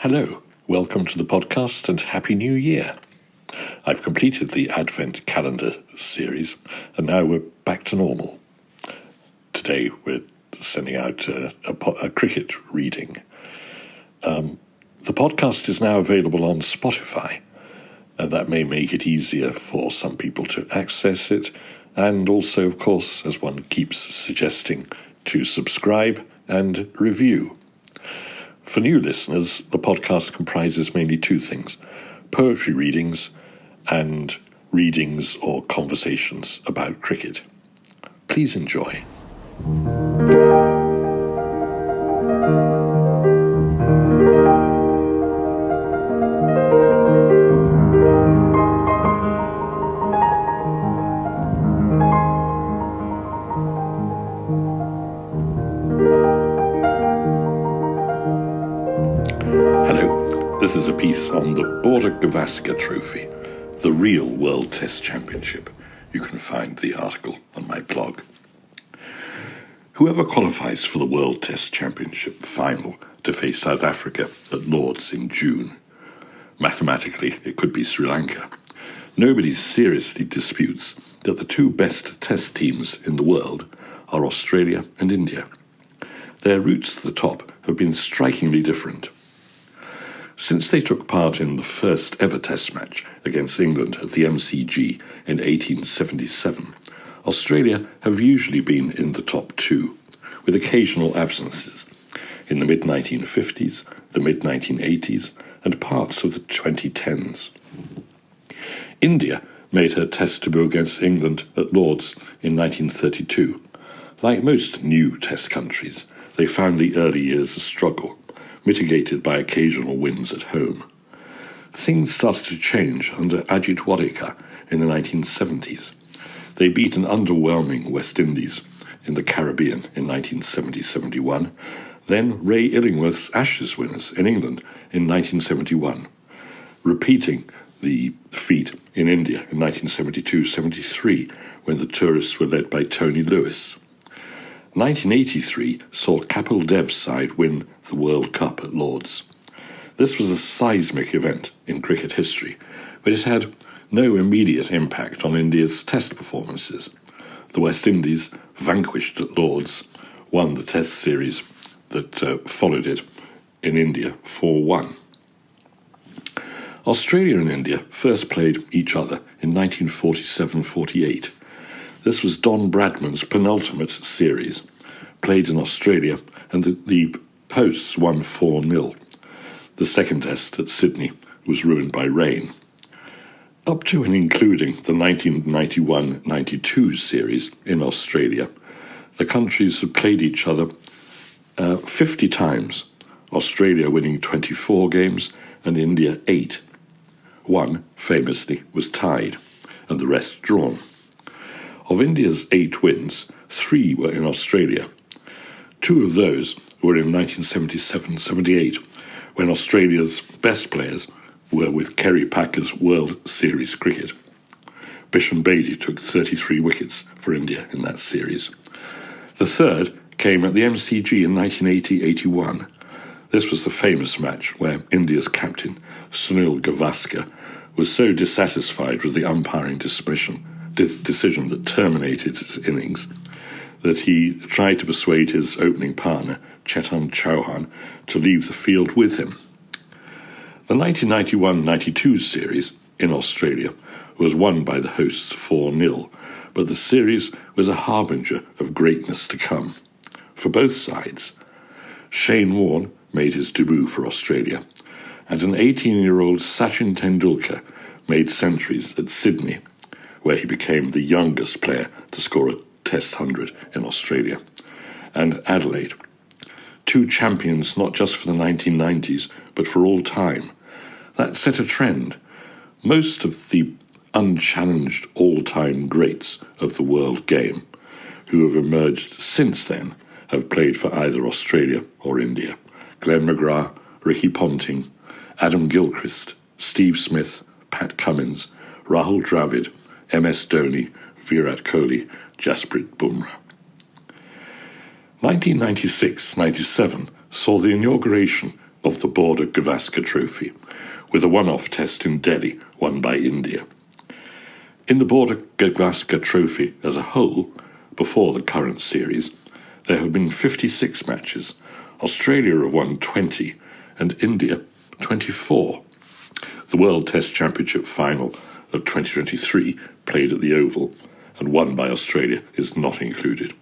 Hello, welcome to the podcast and Happy New Year. I've completed the Advent Calendar series and now we're back to normal. Today we're sending out a cricket reading. The podcast is now available on Spotify, and that may make it easier for some people to access it, and also, of course, as one keeps suggesting, to subscribe and review. For new listeners, the podcast comprises mainly two things: poetry readings and readings or conversations about cricket. Please enjoy. Hello, this is a piece on the Border-Gavaskar Trophy, the real World Test Championship. You can find the article on my blog. Whoever qualifies for the World Test Championship final to face South Africa at Lord's in June. Mathematically, it could be Sri Lanka. Nobody seriously disputes that the two best test teams in the world are Australia and India. Their routes to the top have been strikingly different. Since they took part in the first ever test match against England at the MCG in 1877, Australia have usually been in the top two, with occasional absences in the mid-1950s, the mid-1980s, and parts of the 2010s. India made her test debut against England at Lord's in 1932. Like most new test countries, they found the early years a struggle, mitigated by occasional wins at home. Things started to change under Ajit Wadekar in the 1970s. They beat an underwhelming West Indies in the Caribbean in 1970-71, then Ray Illingworth's Ashes winners in England in 1971, repeating the feat in India in 1972-73 when the tourists were led by Tony Lewis. 1983 saw Kapil Dev's side win the World Cup at Lord's. This was a seismic event in cricket history, but it had no immediate impact on India's test performances. The West Indies, vanquished at Lord's, won the test series that followed it in India 4-1. Australia and India first played each other in 1947-48. This was Don Bradman's penultimate series, played in Australia, and the hosts won 4-0. The second test at Sydney was ruined by rain. Up to and including the 1991-92 series in Australia, the countries had played each other 50 times, Australia winning 24 games and India 8. One, famously, was tied, and the rest drawn. Of India's 8 wins, 3 were in Australia. 2 of those were in 1977-78, when Australia's best players were with Kerry Packer's World Series cricket. Bishan Bedi took 33 wickets for India in that series. The third came at the MCG in 1980-81. This was the famous match where India's captain, Sunil Gavaskar, was so dissatisfied with the umpiring decision that terminated his innings that he tried to persuade his opening partner, Chetan Chauhan, to leave the field with him. The 1991-92 series in Australia was won by the hosts 4-0, but the series was a harbinger of greatness to come. For both sides, Shane Warne made his debut for Australia, and an 18-year-old Sachin Tendulkar made centuries at Sydney, where he became the youngest player to score a Test 100 in Australia, and Adelaide. 2 champions not just for the 1990s, but for all time. That set a trend. Most of the unchallenged all-time greats of the world game who have emerged since then have played for either Australia or India. Glenn McGrath, Ricky Ponting, Adam Gilchrist, Steve Smith, Pat Cummins, Rahul Dravid, MS Dhoni, Virat Kohli, Jasprit Bumrah. 1996-97 saw the inauguration of the Border-Gavaskar Trophy, with a one-off test in Delhi won by India. In the Border-Gavaskar Trophy as a whole, before the current series, there have been 56 matches. Australia have won 20 and India 24. The World Test Championship final of 2023, played at the Oval and won by Australia, is not included.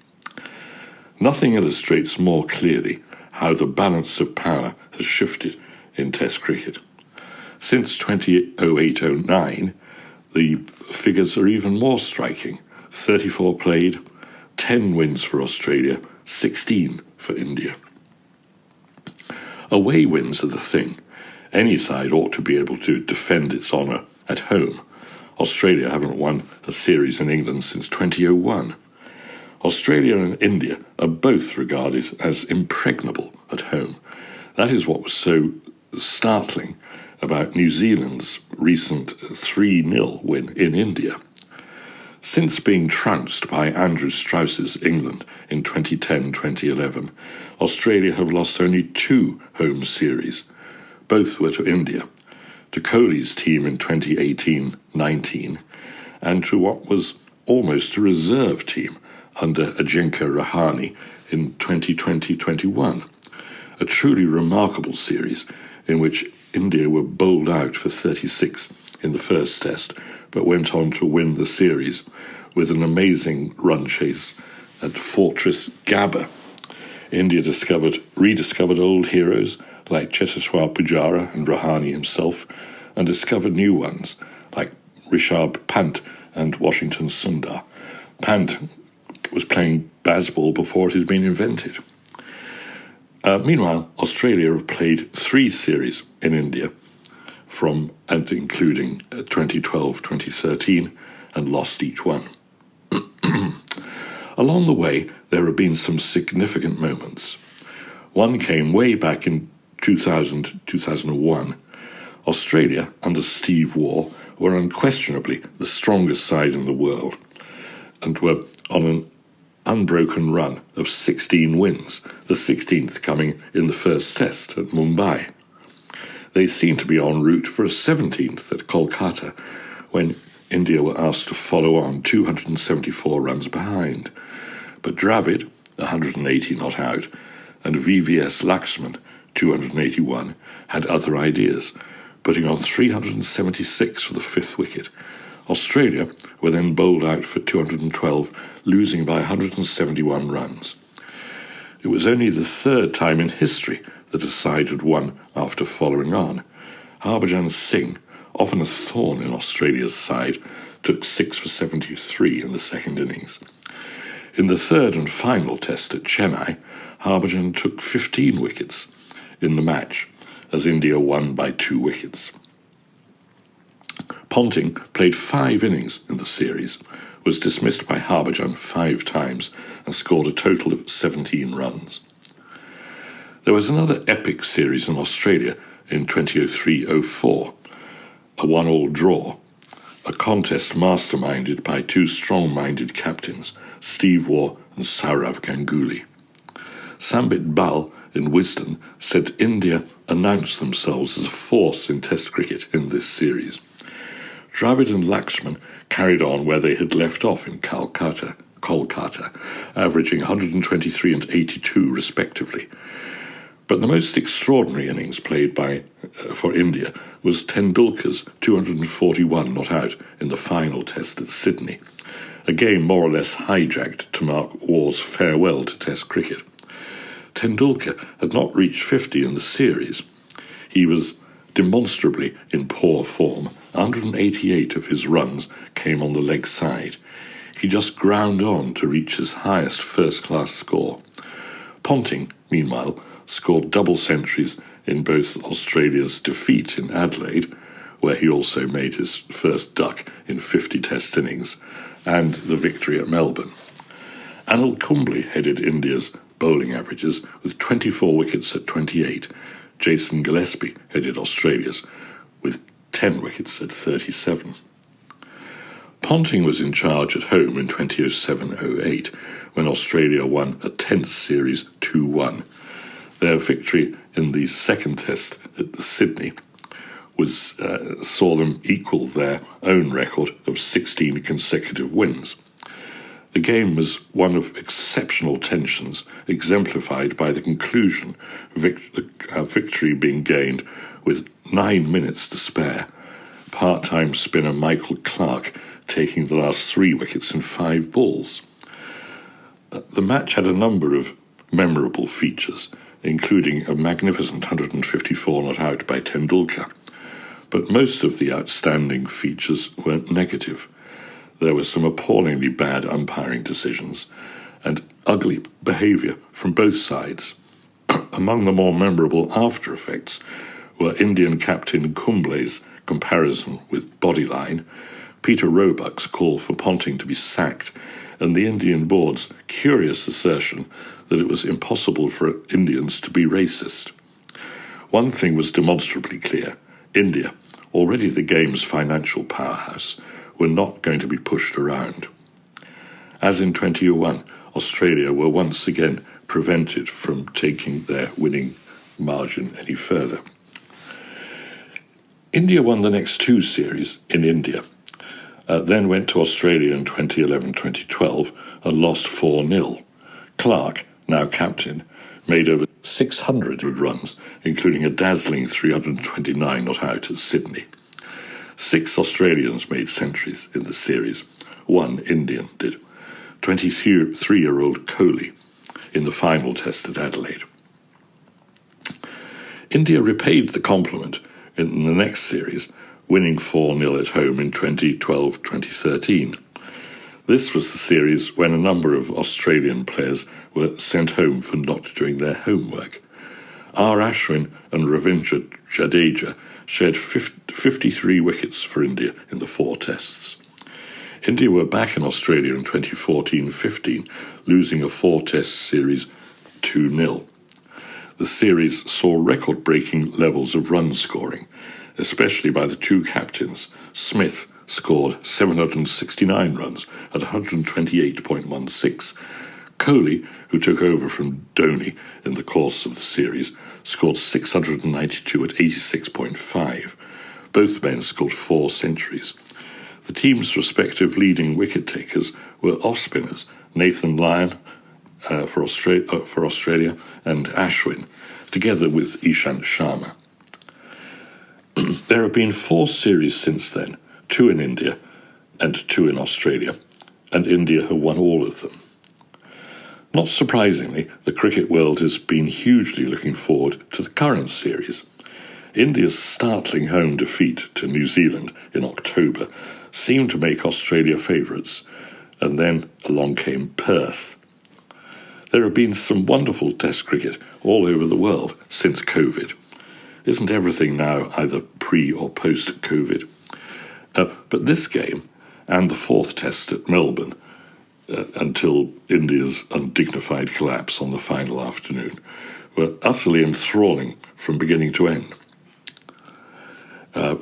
Nothing illustrates more clearly how the balance of power has shifted in Test cricket. Since 2008-09, the figures are even more striking. 34 played, 10 wins for Australia, 16 for India. Away wins are the thing. Any side ought to be able to defend its honour at home. Australia haven't won a series in England since 2001. Australia and India are both regarded as impregnable at home. That is what was so startling about New Zealand's recent 3-0 win in India. Since being trounced by Andrew Strauss's England in 2010-2011, Australia have lost only 2 home series. Both were to India, to Kohli's team in 2018-19, and to what was almost a reserve team under Ajinkya Rahane in 2020-21. A truly remarkable series in which India were bowled out for 36 in the first test, but went on to win the series with an amazing run chase at Fortress Gabba. India rediscovered old heroes like Cheteshwar Pujara and Rahane himself, and discovered new ones like Rishabh Pant and Washington Sundar. Pant was playing baseball before it had been invented. Meanwhile, Australia have played 3 series in India, from and including 2012-2013, and lost each one. Along the way, there have been some significant moments. One came way back in 2000-2001. Australia, under Steve Waugh, were unquestionably the strongest side in the world and were on an unbroken run of 16 wins, the 16th coming in the first test at Mumbai. They seemed to be en route for a 17th at Kolkata, when India were asked to follow on 274 runs behind. But Dravid, 180 not out, and VVS Laxman, 281, had other ideas, putting on 376 for the 5th wicket. Australia were then bowled out for 212, losing by 171 runs. It was only the 3rd time in history that a side had won after following on. Harbhajan Singh, often a thorn in Australia's side, took 6 for 73 in the second innings. In the 3rd and final test at Chennai, Harbhajan took 15 wickets in the match, as India won by 2 wickets. Ponting played 5 innings in the series, was dismissed by Harbhajan 5 times, and scored a total of 17 runs. There was another epic series in Australia in 2003-04, a 1-1 draw, a contest masterminded by 2 strong-minded captains, Steve Waugh and Saurav Ganguly. Sambit Bal in Wisden said India announced themselves as a force in Test cricket in this series. Dravid and Laxman carried on where they had left off in Kolkata, averaging 123 and 82 respectively. But the most extraordinary innings played for India was Tendulkar's 241 not out in the final test at Sydney, a game more or less hijacked to mark Waugh's farewell to Test cricket. Tendulkar had not reached 50 in the series. He was demonstrably in poor form. 188 of his runs came on the leg side. He just ground on to reach his highest first-class score. Ponting, meanwhile, scored double centuries in both Australia's defeat in Adelaide, where he also made his first duck in 50 test innings, and the victory at Melbourne. Anil Kumble headed India's bowling averages with 24 wickets at 28. Jason Gillespie headed Australia's with 10 wickets at 37. Ponting was in charge at home in 2007-08, when Australia won a 10th series 2-1. Their victory in the second test at Sydney saw them equal their own record of 16 consecutive wins. The game was one of exceptional tensions, exemplified by the conclusion, victory being gained with 9 minutes to spare, part-time spinner Michael Clarke taking the last 3 wickets in 5 balls. The match had a number of memorable features, including a magnificent 154 not out by Tendulkar. But most of the outstanding features were negative. There were some appallingly bad umpiring decisions and ugly behaviour from both sides. Among the more memorable after effects were Indian captain Kumble's comparison with Bodyline, Peter Roebuck's call for Ponting to be sacked, and the Indian board's curious assertion that it was impossible for Indians to be racist. One thing was demonstrably clear: India, already the game's financial powerhouse, were not going to be pushed around. As in 2001, Australia were once again prevented from taking their winning margin any further. India won the next 2 series in India, then went to Australia in 2011-2012 and lost 4-0. Clarke, now captain, made over 600 runs, including a dazzling 329 not out at Sydney. 6 Australians made centuries in the series. 1 Indian did. 23-year-old Kohli in the final test at Adelaide. India repaid the compliment in the next series, winning 4-0 at home in 2012-2013. This was the series when a number of Australian players were sent home for not doing their homework. R. Ashwin and Ravindra Jadeja shared 53 wickets for India in the 4 tests. India were back in Australia in 2014-15, losing a 4-test series 2-0. The series saw record-breaking levels of run scoring, especially by the 2 captains. Smith scored 769 runs at 128.16. Kohli, who took over from Dhoni in the course of the series, scored 692 at 86.5. Both men scored 4 centuries. The team's respective leading wicket-takers were off-spinners Nathan Lyon for Australia and Ashwin, together with Ishant Sharma. There have been 4 series since then, 2 in India and 2 in Australia, and India have won all of them. Not surprisingly, the cricket world has been hugely looking forward to the current series. India's startling home defeat to New Zealand in October seemed to make Australia favourites, and then along came Perth. There have been some wonderful test cricket all over the world since COVID. Isn't everything now either pre- or post-COVID? But this game, and the 4th test at Melbourne, until India's undignified collapse on the final afternoon, were utterly enthralling from beginning to end. In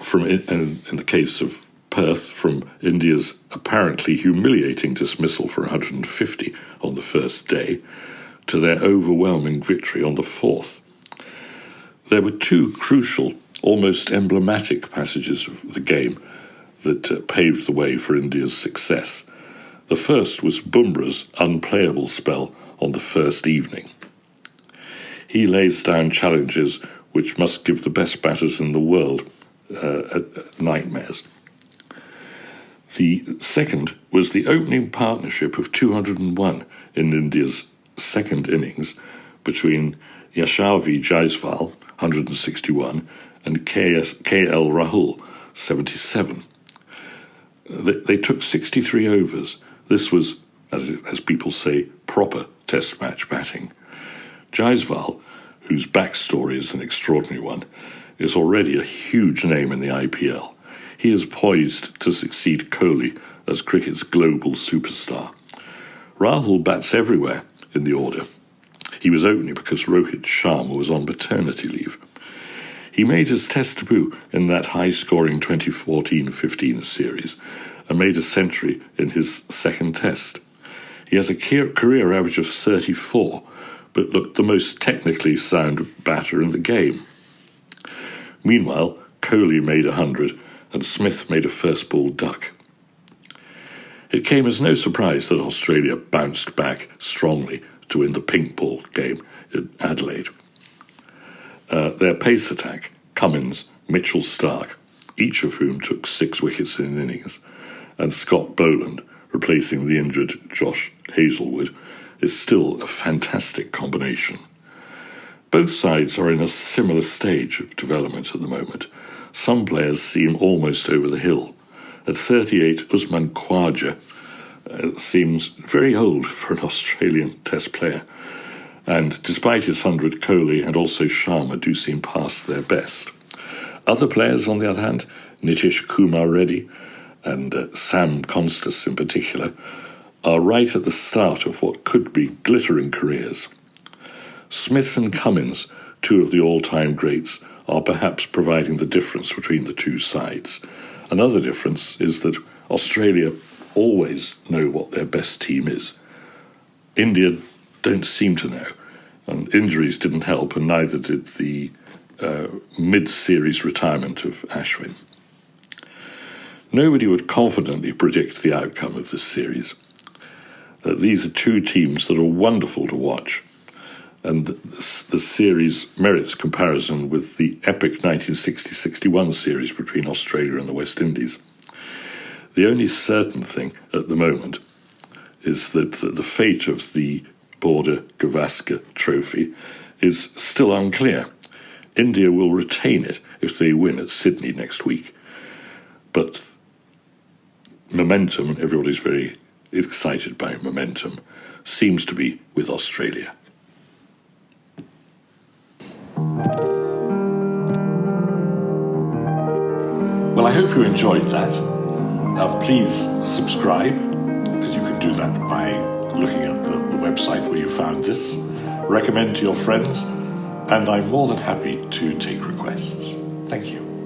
the case of Perth, from India's apparently humiliating dismissal for 150 on the first day to their overwhelming victory on the 4th. There were 2 crucial, almost emblematic passages of the game that paved the way for India's success. The first was Bumrah's unplayable spell on the first evening. He lays down challenges which must give the best batters in the world nightmares. The second was the opening partnership of 201 in India's second innings between Yashasvi Jaiswal, 161, and K.L. Rahul, 77. They took 63 overs. This was, as people say, proper test match batting. Jaiswal, whose backstory is an extraordinary one, is already a huge name in the IPL. He is poised to succeed Kohli as cricket's global superstar. Rahul bats everywhere in the order. He was opening because Rohit Sharma was on paternity leave. He made his test debut in that high-scoring 2014-15 series and made a century in his second test. He has a career average of 34, but looked the most technically sound batter in the game. Meanwhile, Kohli made 100 and Smith made a first ball duck. It came as no surprise that Australia bounced back strongly to win the pink ball game in Adelaide. Their pace attack, Cummins, Mitchell-Starc, each of whom took 6 wickets in an innings, and Scott Boland, replacing the injured Josh Hazlewood, is still a fantastic combination. Both sides are in a similar stage of development at the moment. Some players seem almost over the hill. At 38, Usman Khawaja seems very old for an Australian Test player. And despite his 100, Kohli and also Sharma do seem past their best. Other players, on the other hand, Nitish Kumar Reddy and Sam Constas in particular, are right at the start of what could be glittering careers. Smith and Cummins, 2 of the all-time greats, are perhaps providing the difference between the two sides. Another difference is that Australia always know what their best team is. India don't seem to know, and injuries didn't help, and neither did the mid-series retirement of Ashwin. Nobody would confidently predict the outcome of this series. These are 2 teams that are wonderful to watch, and the series merits comparison with the epic 1960-61 series between Australia and the West Indies. The only certain thing at the moment is that the fate of the Border-Gavaskar Trophy is still unclear. India will retain it if they win at Sydney next week. But momentum, and everybody's very excited by momentum, seems to be with Australia. Well, I hope you enjoyed that. Please subscribe. You can do that by looking at the website where you found this. Recommend to your friends, and I'm more than happy to take requests. Thank you.